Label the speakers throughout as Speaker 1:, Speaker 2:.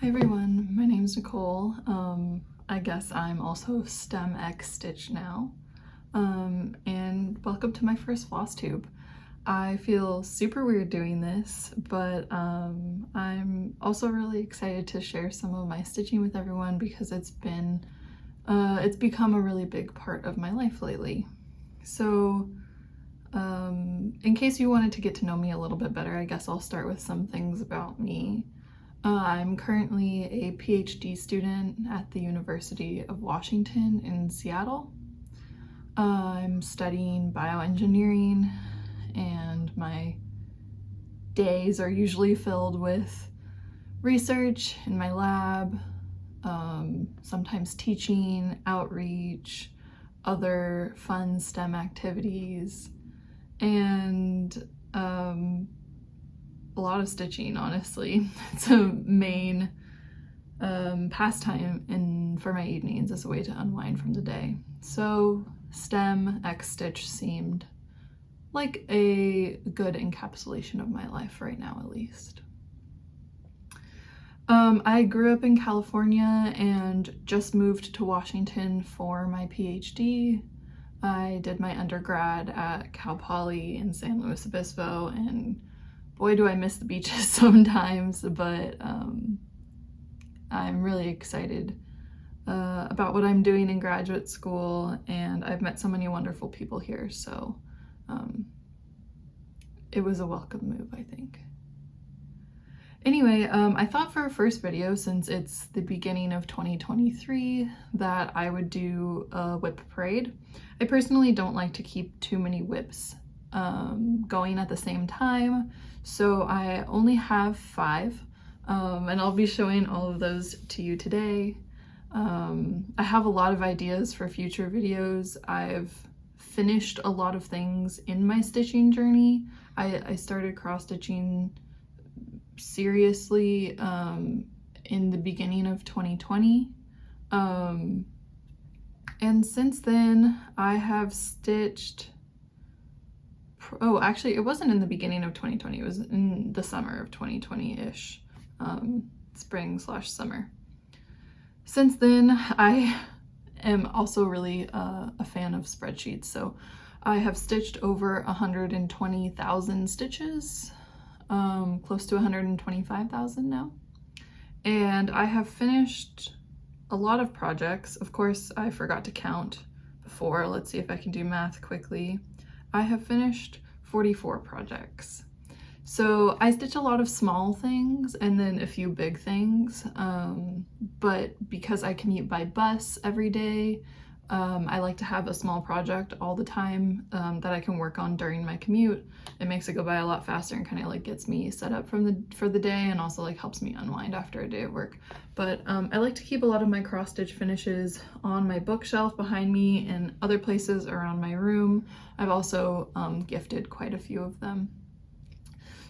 Speaker 1: Hi everyone, my name's Nicole. I guess I'm also STEM xstitch now. And welcome to my first Flosstube. I feel super weird doing this, but I'm also really excited to share some of my stitching with everyone because it's become a really big part of my life lately. So in case you wanted to get to know me a little bit better, I guess I'll start with some things about me. I'm currently a PhD student at the University of Washington in Seattle. I'm studying bioengineering, and my days are usually filled with research in my lab, sometimes teaching, outreach, other fun STEM activities, and a lot of stitching, honestly. It's a main pastime for my evenings as a way to unwind from the day. So STEM xstitch seemed like a good encapsulation of my life right now, at least. I grew up in California and just moved to Washington for my PhD. I did my undergrad at Cal Poly in San Luis Obispo, and boy do I miss the beaches sometimes, but I'm really excited about what I'm doing in graduate school, and I've met so many wonderful people here, so it was a welcome move, I think. Anyway, I thought for our first video, since it's the beginning of 2023, that I would do a WIP Parade. I personally don't like to keep too many WIPs going at the same time, so I only have 5, and I'll be showing all of those to you today. I have a lot of ideas for future videos. I've finished a lot of things in my stitching journey. I started cross-stitching seriously in the beginning of 2020, and since then I have stitched. Oh, actually, it wasn't in the beginning of 2020, it was in the summer of 2020-ish, spring/summer. Since then, I am also really a fan of spreadsheets, so I have stitched over 120,000 stitches, close to 125,000 now, and I have finished a lot of projects. Of course, I forgot to count before. Let's see if I can do math quickly. I have finished 44 projects. So I stitch a lot of small things and then a few big things, but because I commute by bus every day, I like to have a small project all the time that I can work on during my commute. It makes it go by a lot faster and kind of like gets me set up for the day, and also like helps me unwind after a day at work. But I like to keep a lot of my cross stitch finishes on my bookshelf behind me and other places around my room. I've also gifted quite a few of them.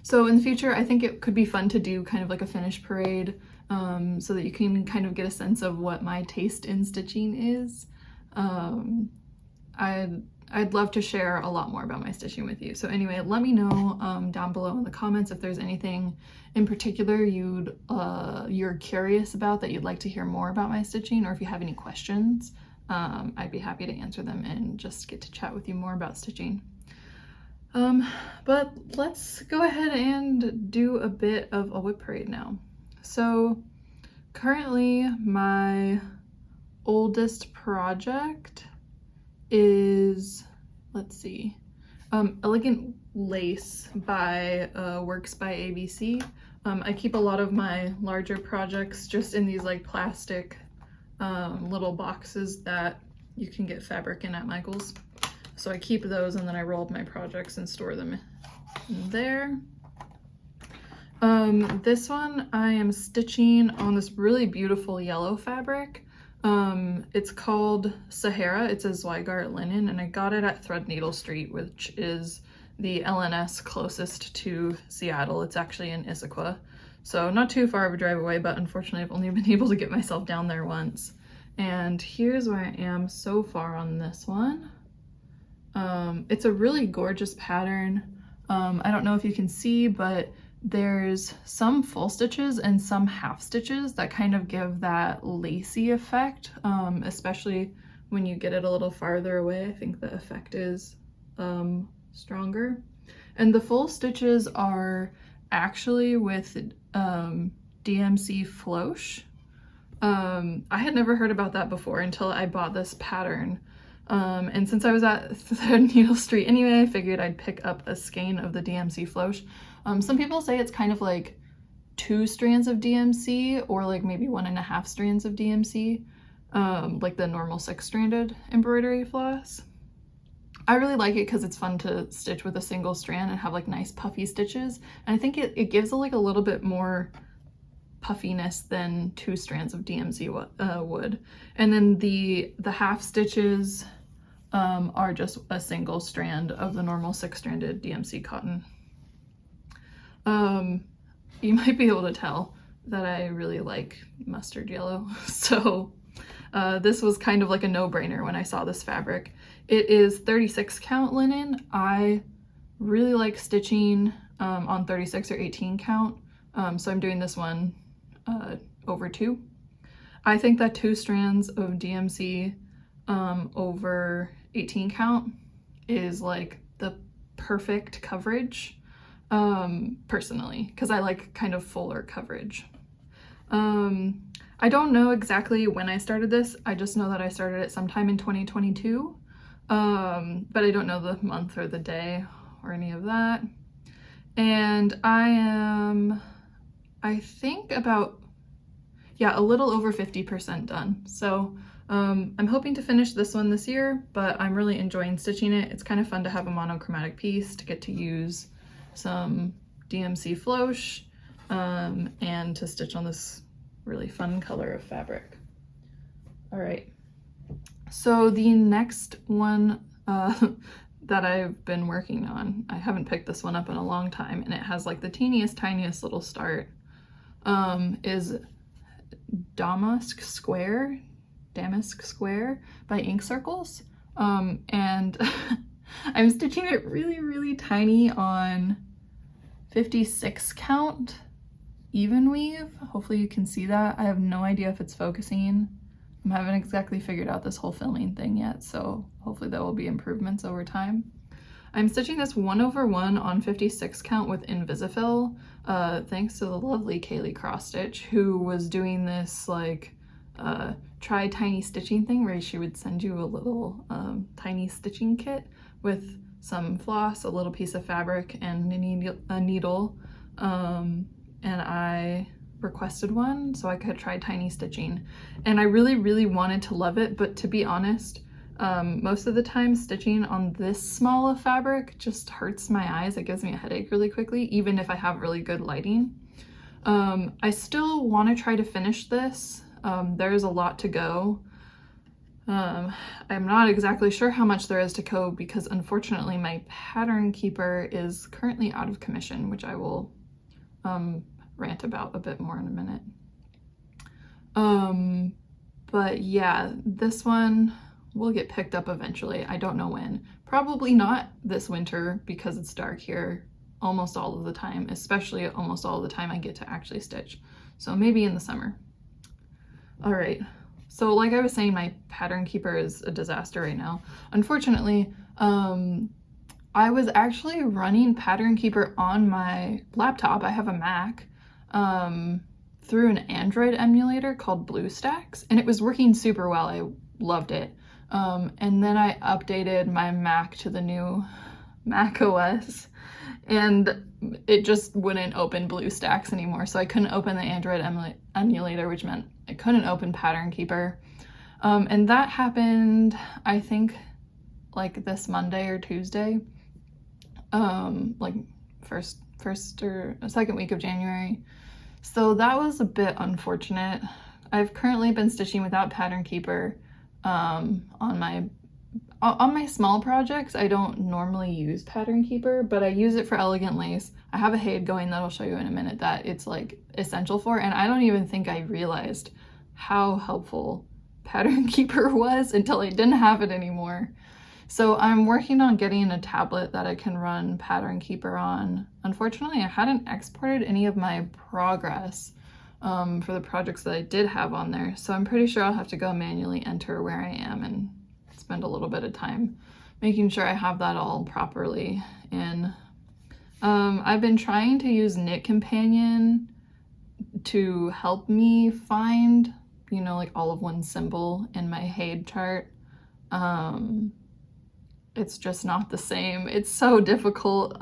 Speaker 1: So in the future, I think it could be fun to do kind of like a finish parade, so that you can kind of get a sense of what my taste in stitching is. I'd love to share a lot more about my stitching with you. So anyway, let me know down below in the comments if there's anything in particular you're curious about that you'd like to hear more about my stitching, or if you have any questions. I'd be happy to answer them and just get to chat with you more about stitching. But let's go ahead and do a bit of a WIP Parade now. So currently my oldest project is, let's see, Elegant Lace by WorksbyABC. I keep a lot of my larger projects just in these like plastic little boxes that you can get fabric in at Michael's. So I keep those, and then I roll up my projects and store them in there. This one I am stitching on this really beautiful yellow fabric. It's called Sahara. It's a Zweigart linen, and I got it at Threadneedle Street, which is the LNS closest to Seattle. It's actually in Issaquah, so not too far of a drive away, but unfortunately I've only been able to get myself down there once. And here's where I am so far on this one. It's a really gorgeous pattern. I don't know if you can see, but There's some full stitches and some half stitches that kind of give that lacy effect, especially when you get it a little farther away. I think the effect is stronger. And the full stitches are actually with DMC Flosh. I had never heard about that before until I bought this pattern. And since I was at Thread Needle Street anyway, I figured I'd pick up a skein of the DMC Flosh. Some people say it's kind of like 2 strands of DMC or like maybe 1.5 strands of DMC, like the normal 6-stranded embroidery floss. I really like it because it's fun to stitch with a single strand and have like nice puffy stitches. And I think it gives like a little bit more puffiness than 2 strands of DMC would. And then the half stitches are just a single strand of the normal 6-stranded DMC cotton. You might be able to tell that I really like mustard yellow, so this was kind of like a no-brainer when I saw this fabric. It is 36 count linen. I really like stitching on 36 or 18 count, so I'm doing this one over 2. I think that 2 strands of DMC over 18 count is like the perfect coverage, personally, because I like kind of fuller coverage. I don't know exactly when I started this. I just know that I started it sometime in 2022, but I don't know the month or the day or any of that. And I am, I think about, yeah, a little over 50% done. So I'm hoping to finish this one this year, but I'm really enjoying stitching it. It's kind of fun to have a monochromatic piece, to get to use some DMC Flosh and to stitch on this really fun color of fabric. All right, so the next one that I've been working on, I haven't picked this one up in a long time, and it has like the tiniest little start, is Damask Square by Ink Circles. And I'm stitching it really tiny on 56 count even weave. Hopefully you can see that. I have no idea if it's focusing. I haven't exactly figured out this whole filming thing yet, so hopefully there will be improvements over time. I'm stitching this 1/1 on 56 count with Invisifill, thanks to the lovely Kaylee Crossstitch, who was doing this like try tiny stitching thing where she would send you a little tiny stitching kit with some floss, a little piece of fabric, and a needle. And I requested one so I could try tiny stitching. And I really wanted to love it, but to be honest, most of the time stitching on this small of fabric just hurts my eyes. It gives me a headache really quickly, even if I have really good lighting. I still want to try to finish this. There's a lot to go. I'm not exactly sure how much there is to go because unfortunately my pattern keeper is currently out of commission, which I will rant about a bit more in a minute. But yeah, this one will get picked up eventually. I don't know when. Probably not this winter because it's dark here almost all of the time, especially almost all of the time I get to actually stitch. So maybe in the summer. All right, so like I was saying, my pattern keeper is a disaster right now. Unfortunately, I was actually running pattern keeper on my laptop. I have a Mac, through an Android emulator called BlueStacks, and it was working super well. I loved it. And then I updated my Mac to the new Mac OS, and it just wouldn't open BlueStacks anymore. So I couldn't open the Android emulator, which meant I couldn't open pattern keeper. And that happened, I think, like this Monday or Tuesday, like first or second week of January. So that was a bit unfortunate. I've currently been stitching without pattern keeper on my small projects. I don't normally use pattern keeper, but I use it for elegant lace. I have a HAID going that I'll show you in a minute that it's like essential for, and I don't even think I realized how helpful pattern keeper was until I didn't have it anymore. So I'm working on getting a tablet that I can run Pattern Keeper on. Unfortunately, I hadn't exported any of my progress for the projects that I did have on there. So I'm pretty sure I'll have to go manually enter where I am and spend a little bit of time making sure I have that all properly in. I've been trying to use Knit Companion to help me find, you know, like all of one symbol in my Haid chart. It's just not the same. It's so difficult,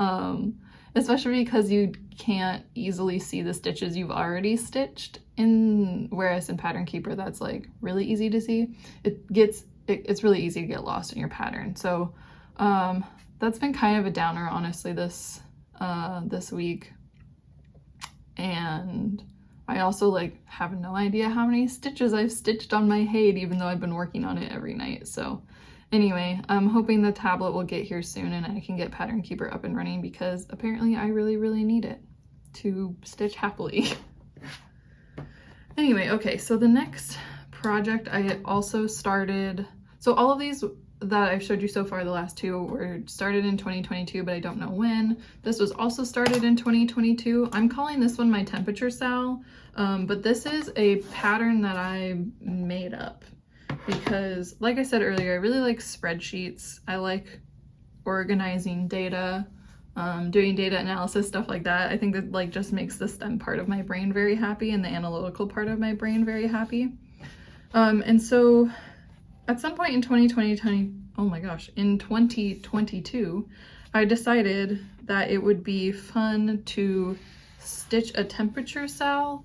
Speaker 1: especially because you can't easily see the stitches you've already stitched whereas in Pattern Keeper that's like really easy to see. It's really easy to get lost in your pattern. So that's been kind of a downer, honestly, this week. And I also like have no idea how many stitches I've stitched on my Haid, even though I've been working on it every night. So anyway, I'm hoping the tablet will get here soon and I can get Pattern Keeper up and running, because apparently I really, really need it to stitch happily. Anyway, okay, so the next project I also started, so all of these that I've showed you so far, the last two, were started in 2022, but I don't know when. This was also started in 2022. I'm calling this one my temperature SAL, but this is a pattern that I made up because, like I said earlier, I really like spreadsheets. I like organizing data, doing data analysis, stuff like that. I think that like just makes the STEM part of my brain very happy and the analytical part of my brain very happy. And so at some point in 2022, I decided that it would be fun to stitch a temperature SAL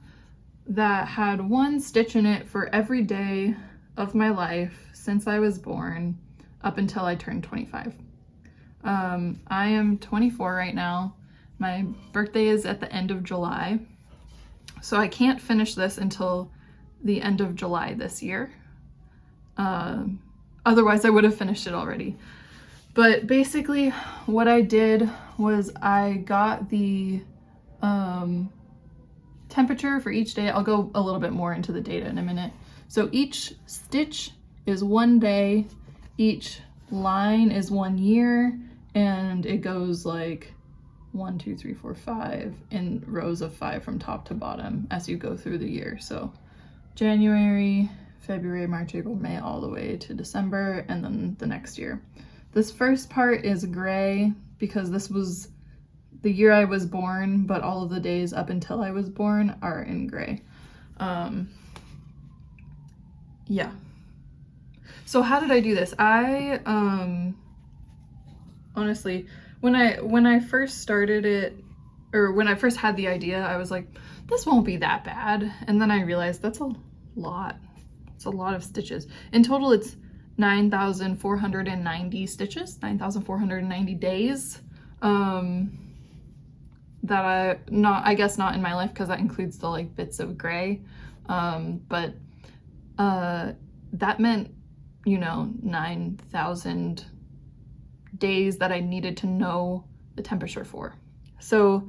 Speaker 1: that had one stitch in it for every day of my life since I was born up until I turned 25. I am 24 right now. My birthday is at the end of July, so I can't finish this until the end of July this year. Otherwise I would have finished it already. But basically what I did was I got the temperature for each day. I'll go a little bit more into the data in a minute. So each stitch is 1 day, each line is 1 year, and it goes like 1, 2, 3, 4, 5 in rows of 5 from top to bottom as you go through the year. So January, February, March, April, May, all the way to December, and then the next year. This first part is gray because this was the year I was born, but all of the days up until I was born are in gray. Yeah. So how did I do this? I honestly, when I first started it, or when I first had the idea, I was like, this won't be that bad. And then I realized that's a lot. It's a lot of stitches. In total, it's 9,490 stitches, 9,490 days. That I guess not in my life, because that includes the like bits of gray. But that meant, you know, 9,000 days that I needed to know the temperature for. So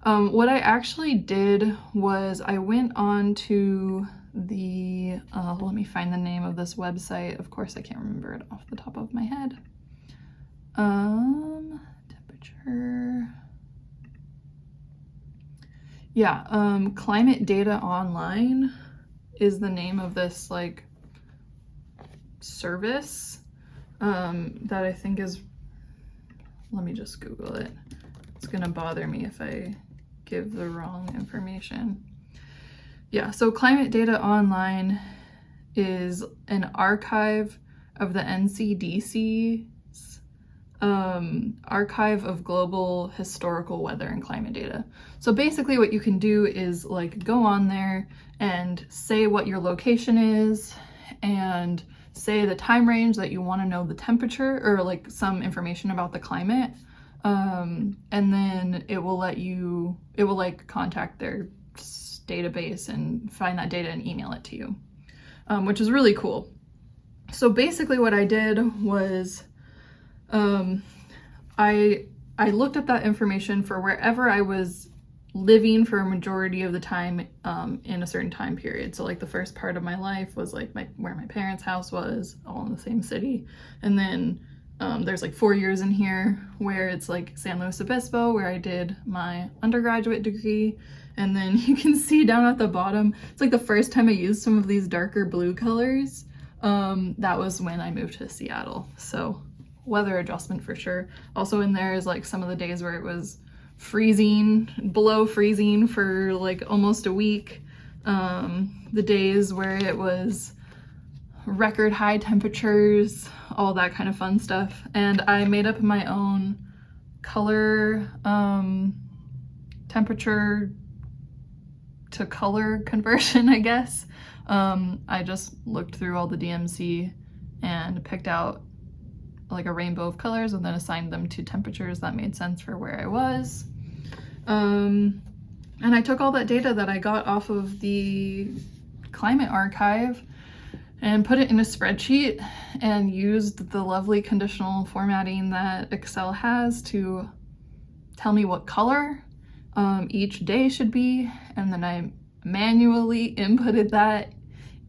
Speaker 1: what I actually did was I went on to the, let me find the name of this website. Of course, I can't remember it off the top of my head. Temperature. Yeah, Climate Data Online is the name of this like service that I think is, let me just Google it. It's gonna bother me if I give the wrong information. Yeah, so Climate Data Online is an archive of the NCDC's archive of global historical weather and climate data. So basically what you can do is like go on there and say what your location is and say the time range that you want to know the temperature, or like some information about the climate, and then it will like contact their database and find that data and email it to you, which is really cool. So basically what I did was I looked at that information for wherever I was living for a majority of the time in a certain time period. So like the first part of my life was like where my parents' house was, all in the same city. And then There's like 4 years in here where it's like San Luis Obispo, where I did my undergraduate degree. And then you can see down at the bottom, it's like the first time I used some of these darker blue colors. That was when I moved to Seattle. So weather adjustment for sure. Also in there is like some of the days where it was freezing, below freezing for like almost a week. The days where it was record high temperatures, all that kind of fun stuff. And I made up my own color, temperature to color conversion, I guess. I just looked through all the DMC and picked out like a rainbow of colors and then assigned them to temperatures that made sense for where I was. And I took all that data that I got off of the climate archive and put it in a spreadsheet and used the lovely conditional formatting that Excel has to tell me what color each day should be, and then I manually inputted that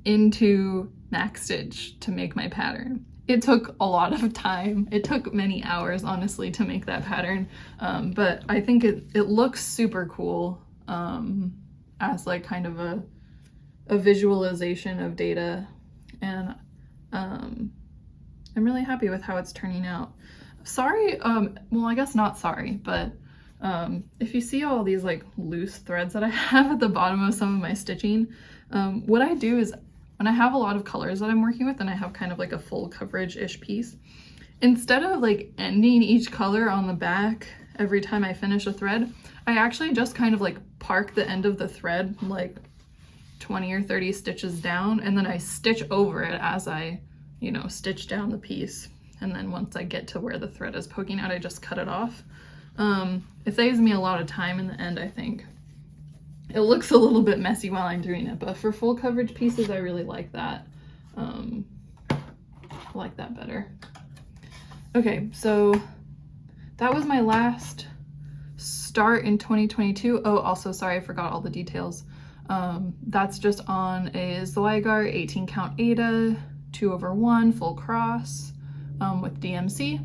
Speaker 1: into xstitch to make my pattern. It took a lot of time. It took many hours, honestly, to make that pattern, but I think it looks super cool as like kind of a visualization of data, and I'm really happy with how it's turning out. Sorry, well, I guess not sorry, but if you see all these like loose threads that I have at the bottom of some of my stitching, what I do is when I have a lot of colors that I'm working with and I have kind of like a full coverage-ish piece, instead of like ending each color on the back every time I finish a thread, I actually just kind of like park the end of the thread like 20 or 30 stitches down, and then I stitch over it as I, you know, stitch down the piece. And then once I get to where the thread is poking out, I just cut it off. It saves me a lot of time in the end, I think. It looks a little bit messy while I'm doing it, but for full coverage pieces, I really like that. I like that better. Okay, so that was my last start in 2022. Oh, also, sorry, I forgot all the details. That's just on a Zweigart 18 count Aida, 2/1 full cross with DMC.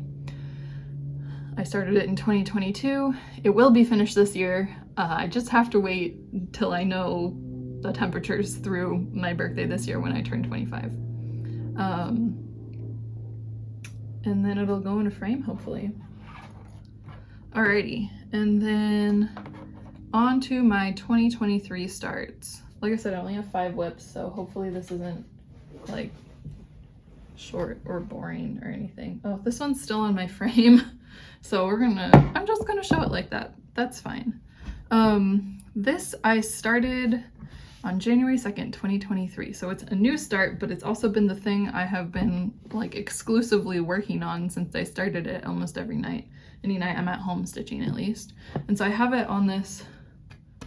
Speaker 1: I started it in 2022. It will be finished this year. I just have to wait till I know the temperatures through my birthday this year when I turn 25. And then it'll go in a frame, hopefully. Alrighty, and then on to my 2023 starts. Like I said, I only have 5 WIPs, so hopefully this isn't like short or boring or anything. Oh, this one's still on my frame. So I'm just gonna show it like that. That's fine. This I started on January 2nd, 2023. So it's a new start, but it's also been the thing I have been like exclusively working on since I started it almost every night. Any night I'm at home stitching at least. And so I have it on this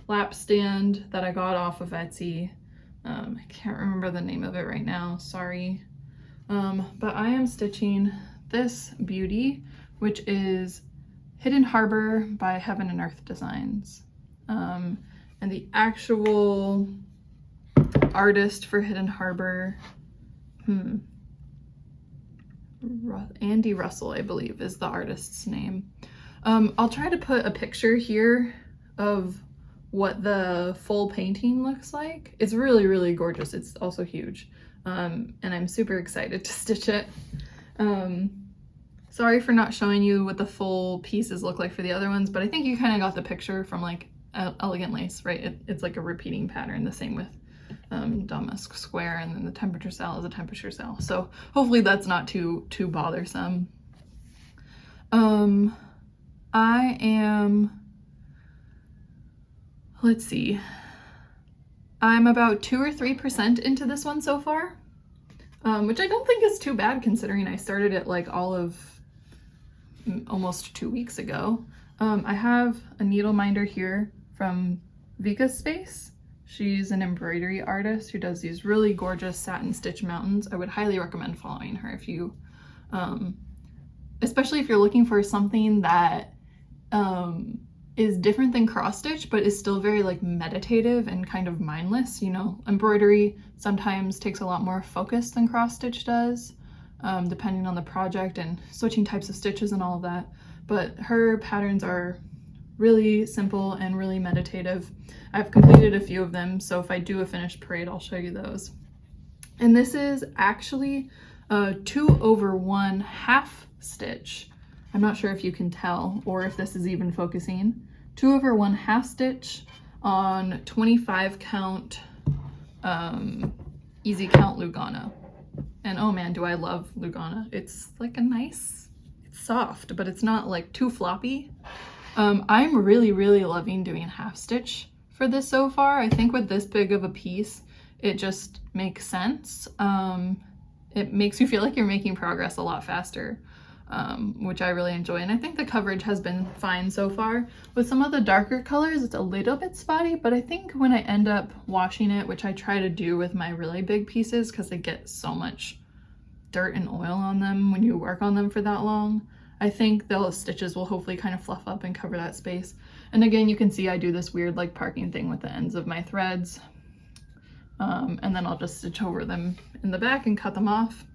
Speaker 1: lap stand that I got off of Etsy. I can't remember the name of it right now, sorry. But I am stitching this beauty, which is Hidden Harbor by Heaven and Earth Designs. And the actual artist for Hidden Harbor, Andy Russell, I believe, is the artist's name. I'll try to put a picture here of what the full painting looks like. It's really, really gorgeous. It's also huge. And I'm super excited to stitch it. Sorry for not showing you what the full pieces look like for the other ones, but I think you kind of got the picture from like Elegant Lace, right? It's like a repeating pattern, the same with Damask Square, and then the temperature SAL is a temperature SAL. So hopefully that's not too bothersome. I am, let's see, I'm about 2 or 3% into this one so far, which I don't think is too bad considering I started it like all of almost 2 weeks ago. I have a needle minder here from Vika's Space. She's an embroidery artist who does these really gorgeous satin stitch mountains. I would highly recommend following her if you, especially if you're looking for something that is different than cross stitch, but is still very like meditative and kind of mindless. You know, embroidery sometimes takes a lot more focus than cross stitch does. depending on the project and switching types of stitches and all of that. But her patterns are really simple and really meditative. I've completed a few of them, so if I do a finished parade, I'll show you those. And this is actually a 2/1 half stitch. I'm not sure if you can tell or if this is even focusing. 2/1 half stitch on 25 count easy count Lugana. And oh man, do I love Lugana. It's like a nice, it's soft, but it's not like too floppy. I'm really loving doing half stitch for this so far. I think with this big of a piece, it just makes sense. It makes you feel like you're making progress a lot faster, which I really enjoy. And I think the coverage has been fine so far. With some of the darker colors, it's a little bit spotty, but I think when I end up washing it, which I try to do with my really big pieces because they get so much dirt and oil on them when you work on them for that long, I think those stitches will hopefully kind of fluff up and cover that space. And again, you can see I do this weird like parking thing with the ends of my threads. And then I'll just stitch over them in the back and cut them off.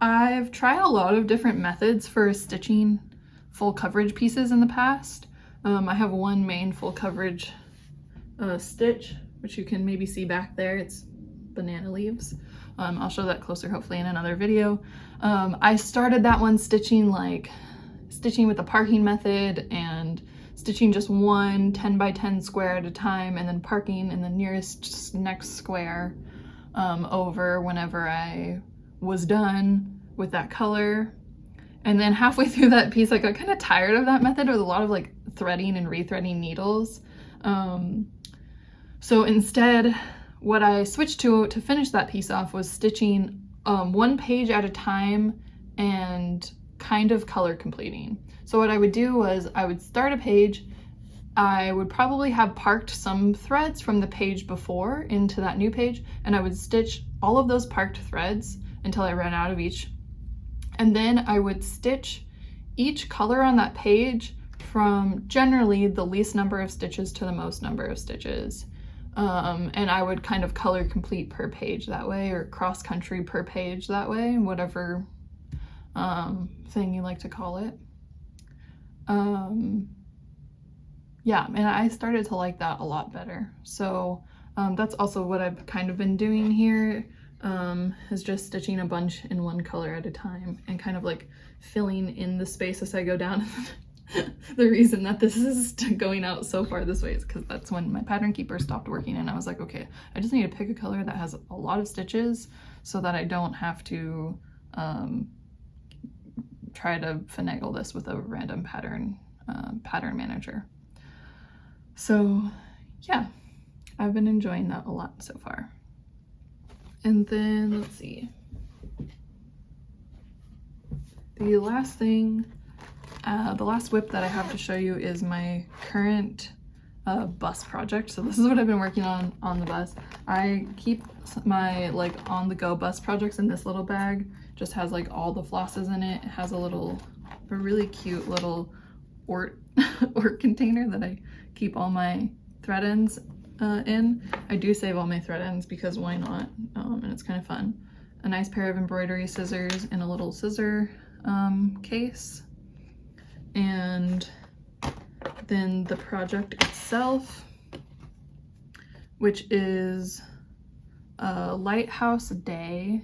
Speaker 1: I've tried a lot of different methods for stitching full coverage pieces in the past. I have one main full coverage stitch, which you can maybe see back there. It's banana leaves. I'll show that closer hopefully in another video. I started that one stitching with the parking method and stitching just one 10 by 10 square at a time and then parking in the next square over whenever I was done with that color. And then halfway through that piece, I got kind of tired of that method with a lot of like threading and rethreading needles. So instead, what I switched to finish that piece off was stitching one page at a time and kind of color completing. So what I would do was I would start a page, I would probably have parked some threads from the page before into that new page, and I would stitch all of those parked threads until I ran out of each. And then I would stitch each color on that page from generally the least number of stitches to the most number of stitches. And I would kind of color complete per page that way, or cross country per page that way, whatever thing you like to call it. Yeah, and I started to like that a lot better. So that's also what I've kind of been doing here, is just stitching a bunch in one color at a time and kind of like filling in the space as I go down. The reason that this is going out so far this way is because that's when my pattern keeper stopped working, and I was like, okay, I just need to pick a color that has a lot of stitches so that I don't have to try to finagle this with a random pattern manager. So yeah, I've been enjoying that a lot so far. And then let's see, the last thing, the last WIP that I have to show you is my current bus project. So this is what I've been working on the bus. I keep my like on the go bus projects in this little bag. Just has like all the flosses in it. It has a really cute little ort container that I keep all my thread ends in. I do save all my thread ends because why not? And it's kind of fun. A nice pair of embroidery scissors in a little scissor case. And then the project itself, which is a Lighthouse Day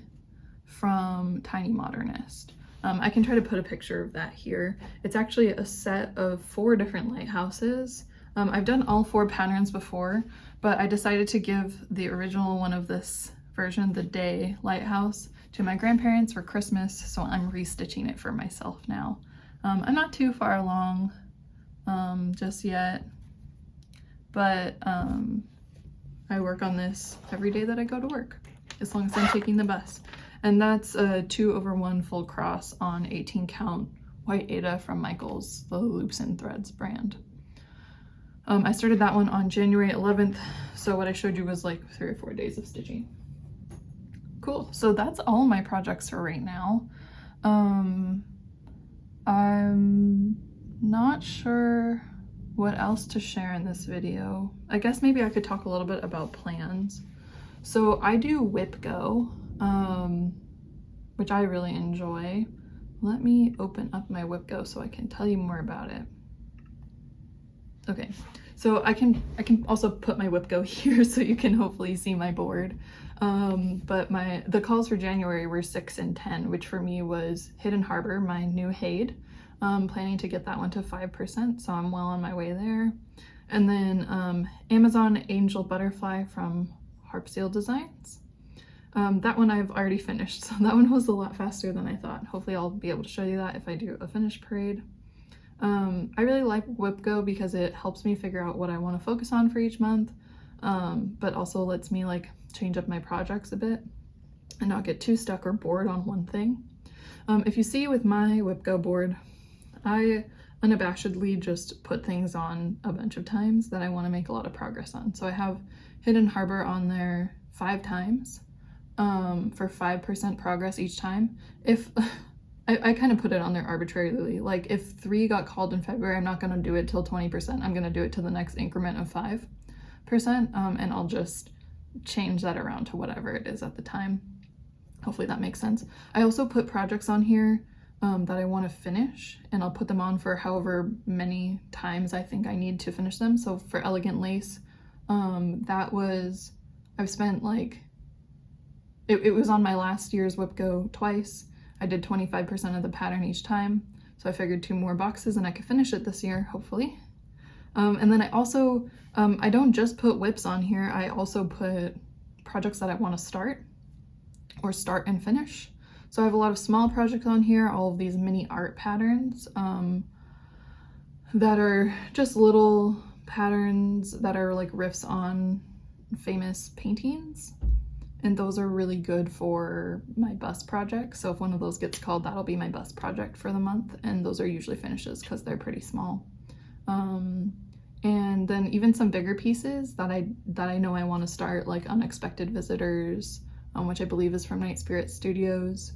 Speaker 1: from Tiny Modernist. I can try to put a picture of that here. It's actually a set of 4 different lighthouses. I've done all 4 patterns before, but I decided to give the original one of this version, the Day Lighthouse, to my grandparents for Christmas, so I'm restitching it for myself now. I'm not too far along just yet, but I work on this every day that I go to work, as long as I'm taking the bus. And that's a 2/1 full cross on 18 count white Aida from Michael's, the Loops and Threads brand. I started that one on January 11th, so what I showed you was like 3 or 4 days of stitching. Cool, so that's all my projects for right now. I'm not sure what else to share in this video. I guess maybe I could talk a little bit about plans. So I do WIPGO. which I really enjoy. Let me open up my WIPGO so I can tell you more about it. Okay, so I can also put my WIPGO here so you can hopefully see my board. But the calls for January were 6 and 10, which for me was Hidden Harbor, my new HAID. Planning to get that one to 5%, so I'm well on my way there. And then Amazon Angel Butterfly from Harpseal Designs. That one I've already finished, so that one was a lot faster than I thought. Hopefully I'll be able to show you that if I do a finished parade. I really like WIPGO because it helps me figure out what I want to focus on for each month, but also lets me like change up my projects a bit and not get too stuck or bored on one thing. If you see with my WIPGO board, I unabashedly just put things on a bunch of times that I want to make a lot of progress on. So I have Hidden Harbor on there 5 times for 5% progress each time. If I kind of put it on there arbitrarily, like if 3 got called in February, I'm not going to do it till 20%. I'm going to do it to the next increment of 5%, and I'll just change that around to whatever it is at the time. Hopefully that makes sense. I also put projects on here that I want to finish, and I'll put them on for however many times I think I need to finish them. So for Elegant Lace, I've spent like, it was on my last year's WIPGO twice. I did 25% of the pattern each time, so I figured 2 more boxes and I could finish it this year, hopefully. And then I also, I don't just put WIPs on here, I also put projects that I want to start and finish. So I have a lot of small projects on here, all of these mini art patterns that are just little patterns that are like riffs on famous paintings. And those are really good for my bust project. So if one of those gets called, that'll be my bust project for the month. And those are usually finishes because they're pretty small. And then even some bigger pieces that I know I want to start, like Unexpected Visitors, which I believe is from Night Spirit Studios.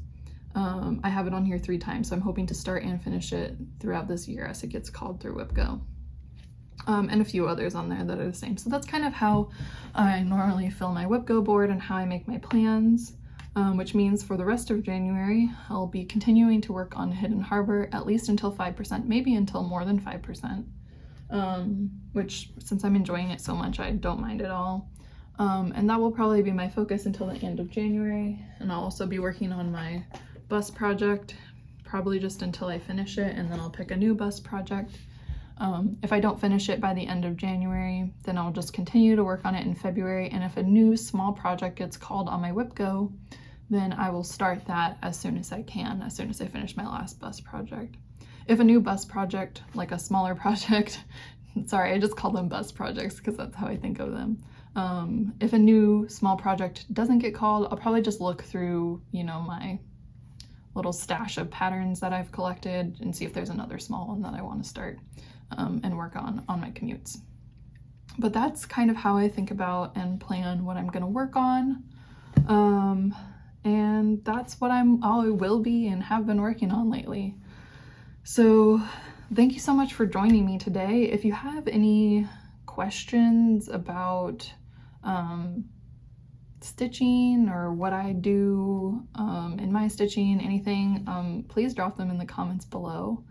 Speaker 1: I have it on here 3 times, so I'm hoping to start and finish it throughout this year as it gets called through WIPGO. And a few others on there that are the same. So that's kind of how I normally fill my WIPGO board and how I make my plans, which means for the rest of January, I'll be continuing to work on Hidden Harbor at least until 5%, maybe until more than 5%, which since I'm enjoying it so much, I don't mind at all. And that will probably be my focus until the end of January. And I'll also be working on my bust project, probably just until I finish it, and then I'll pick a new bust project. If I don't finish it by the end of January, then I'll just continue to work on it in February, and if a new small project gets called on my WIPGO, then I will start that as soon as I can, as soon as I finish my last bust project. If a new bust project, like a smaller project, sorry, I just call them bust projects because that's how I think of them. If a new small project doesn't get called, I'll probably just look through, you know, my little stash of patterns that I've collected and see if there's another small one that I want to start and work on my commutes. But that's kind of how I think about and plan what I'm going to work on. And that's what I will be and have been working on lately. So thank you so much for joining me today. If you have any questions about stitching or what I do in my stitching, anything, please drop them in the comments below.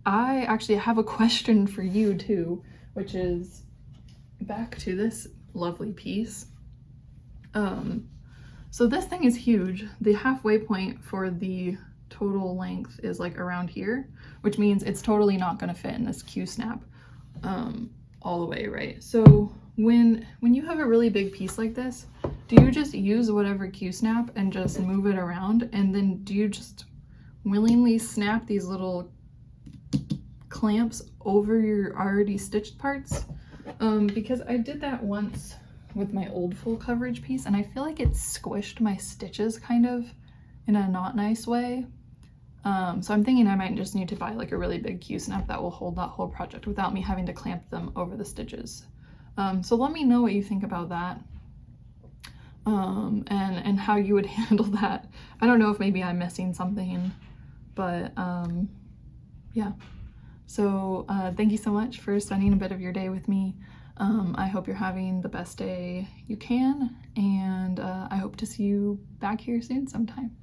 Speaker 1: I actually have a question for you too, which is back to this lovely piece. So this thing is huge. The halfway point for the total length is like around here, which means it's totally not going to fit in this Q-snap all the way, right? So when you have a really big piece like this, do you just use whatever Q-snap and just move it around, and then do you just willingly snap these little clamps over your already stitched parts? Because I did that once with my old full coverage piece, and I feel like it squished my stitches kind of in a not nice way. So I'm thinking I might just need to buy like a really big Q-snap that will hold that whole project without me having to clamp them over the stitches. So let me know what you think about that, and how you would handle that. I don't know if maybe I'm missing something, but yeah. So thank you so much for spending a bit of your day with me. I hope you're having the best day you can, and I hope to see you back here soon sometime.